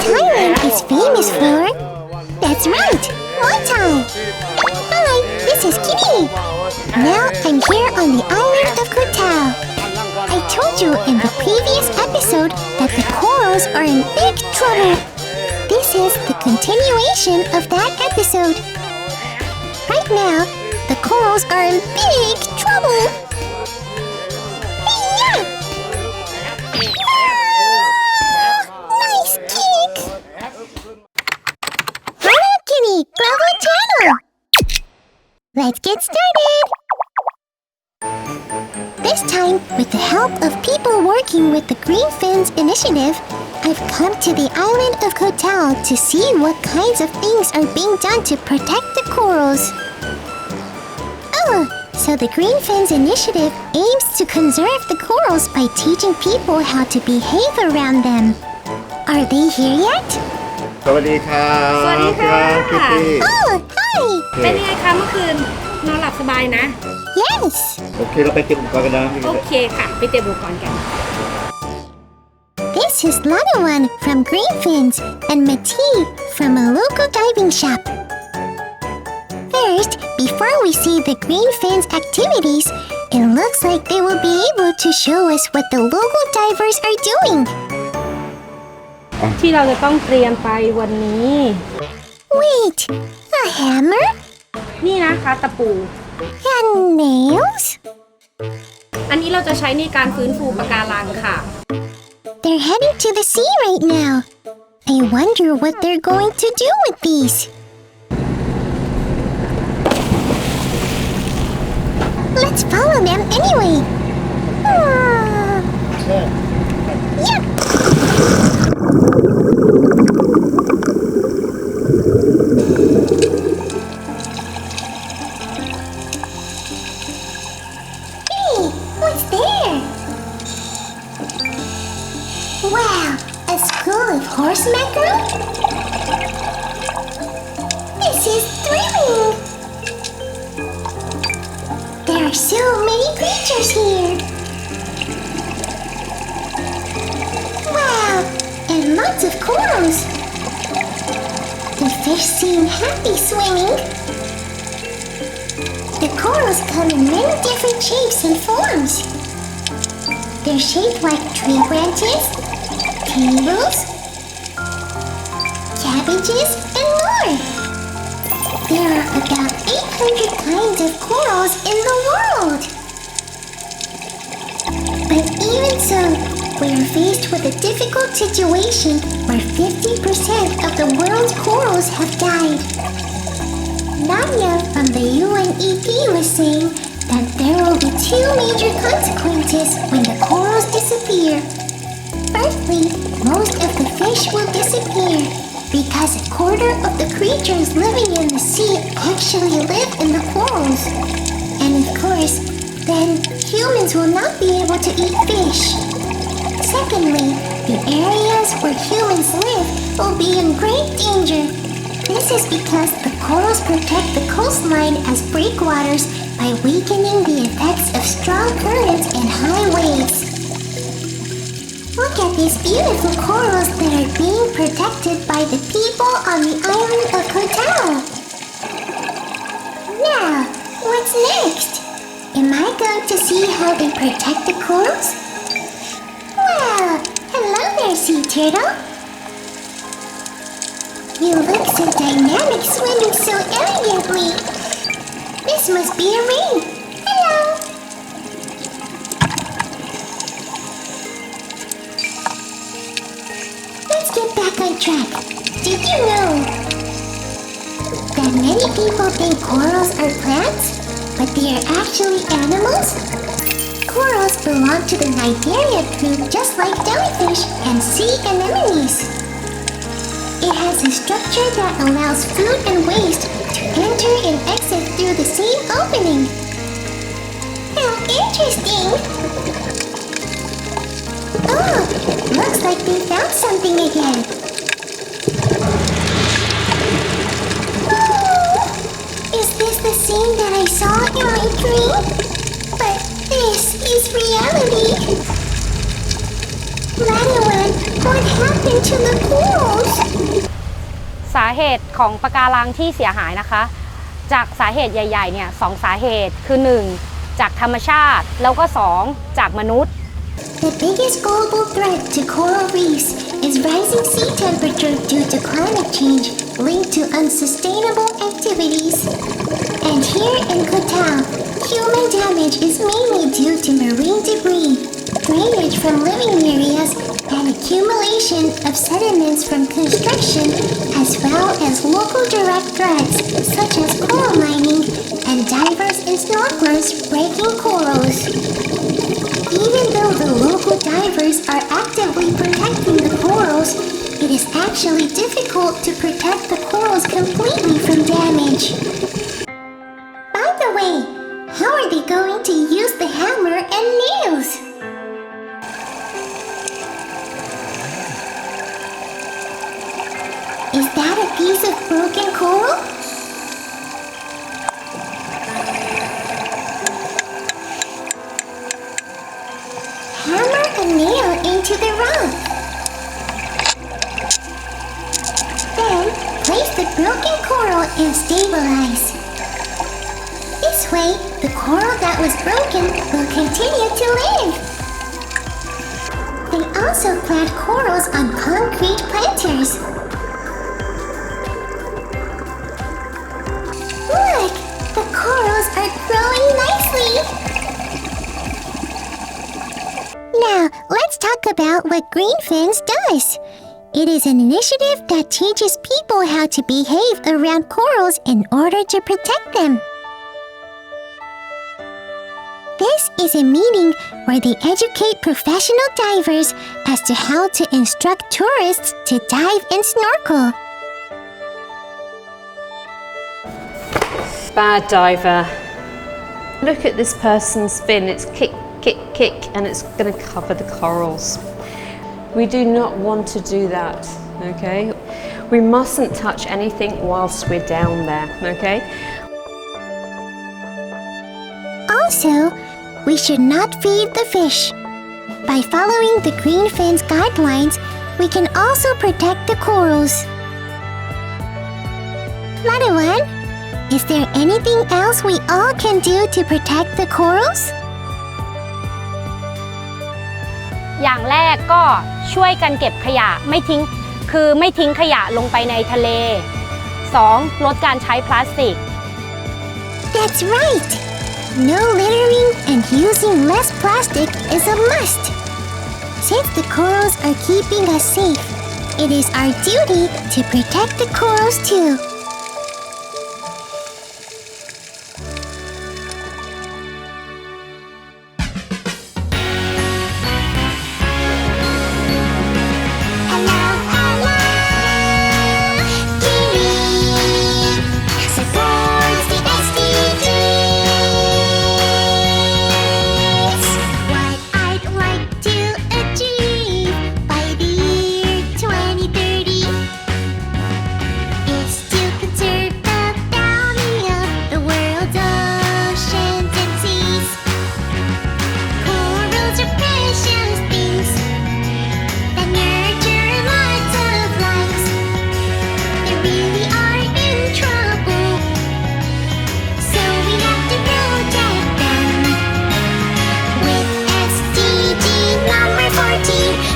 Thailand is famous for... That's right, Koh Tao. Hi, this is Kitty. Now I'm here on the island of Koh Tao. I told you in the previous episode that the corals are in big trouble. This is the continuation of that episode. Right now, the corals are in big trouble. Yeah! Nice kick! Hello, Kitty! Bravo channel! Let's get started! This time, with the help of people working with the Green Fins Initiative, I've come to the island of Koh Tao to see what kinds of things are being done to protect the corals. Oh, so the Green Fins Initiative aims to conserve the corals by teaching people how to behave around them. Are they here yet? สวัสดีค่ะ สวัสดีค่ะ คิตตี้ Oh, hi! เป็นยังไงคะเมื่อคืนนอนหลับสบายนะ Yes! โอเคเราไปเก็บอุปกรณ์กันนะ โอเคค่ะไปเตรียมอุปกรณ์กัน This is Lanawan from Green Fins and Mati from a local diving shop. First, before we see the Green Fins activities, it looks like they will be able to show us what the local divers are doing. ที่เราจะต้องเตรียมไปวันนี้ Wait, a hammer? นี่นะคะตะปู And nails? อันนี้เราจะใช้ในการฟื้นฟูปะการังค่ะ They're heading to the sea right now. I wonder what they're going to do with these. Let's follow them anyway. Yup! Hey, what's there? Wow, a school of horse mackerel? This is thrilling! There are so many creatures here! Wow, and lots of corals! The fish seem happy swimming. The corals come in many different shapes and forms. They're shaped like tree branches, tables, cabbages, and more. There are about 800 kinds of corals in the world. But even so, we are faced with a difficult situation where 50% of the world's corals have died. Nadia from the UNEP was saying that there will be two major consequences when the corals disappear. Firstly, most of the fish will disappear because a quarter of the creatures living in the sea actually live in the corals. And of course, then humans will not be able to eat fish. Secondly, the areas where humans live will be in great danger. This is because the corals protect the coastline as breakwaters by weakening the effects of strong currents and high waves. Look at these beautiful corals that are being protected by the people on the island of Koh Tao. Now, what's next? Am I going to see how they protect the corals? Wow, hello there, sea turtle. You look so dynamic swimming so elegantly. This must be a ring. Hello. Let's get back on track. Did you know that many people think corals are plants, but they are actually animals? Corals belong to the Cnidaria group just like jellyfish and sea anemones. It has a structure that allows food and waste to enter and exit through the same opening. How interesting! Oh, looks like they found something again. Oh, is this the scene that I saw in my dream? But this is reality. happened to the corals? สาเหตุของปะการังที่เสียหายนะคะจากสาเหตุใหญ่ๆเนี่ย2สาเหตุคือ1จากธรรมชาติแล้วก็2จากมนุษย์ The biggest global threat to coral reefs is rising sea temperature due to climate change linked to unsustainable activities. And here in Koh Tao, human damage is mainly due to marine debris, drainage from living areas, and accumulation of sediments from construction, as well as local direct threats such as coral mining and divers and snorkelers breaking corals. Even though the local divers are actively protecting the corals, it is actually difficult to protect the corals completely from damage. By the way, how are they going to use the hammer and nails? Is that a piece of broken coral? Hammer a nail into the rock. Then, place the broken coral and stabilize. This way, the coral that was broken will continue to live. They also plant corals on concrete planters. Look! The corals are growing nicely! Now, let's talk about what Greenfins does. It is an initiative that teaches people how to behave around corals in order to protect them. This is a meeting where they educate professional divers as to how to instruct tourists to dive and snorkel. Bad diver. Look at this person's fin, it's kick, kick, kick, and it's going to cover the corals. We do not want to do that, okay? We mustn't touch anything whilst we're down there, okay? Also, we should not feed the fish. By following the Greenfin's guidelines, we can also protect the corals. Little one, is there anything else we all can do to protect the corals? อย่างแรกก็ช่วยกันเก็บขยะไม่ทิ้งขยะลงไปในทะเล 2. ลดการใช้พลาสติก That's right! No littering and using less plastic is a must. Since the corals are keeping us safe, it is our duty to protect the corals too. Supports the SDGs. What I'd like to achieve by the year 2030 is to conserve the bounty of the world's oceans and seas. Corals are precious things that nurture lots of lives. They really are in trouble, so we have to protect them with SDG number 14.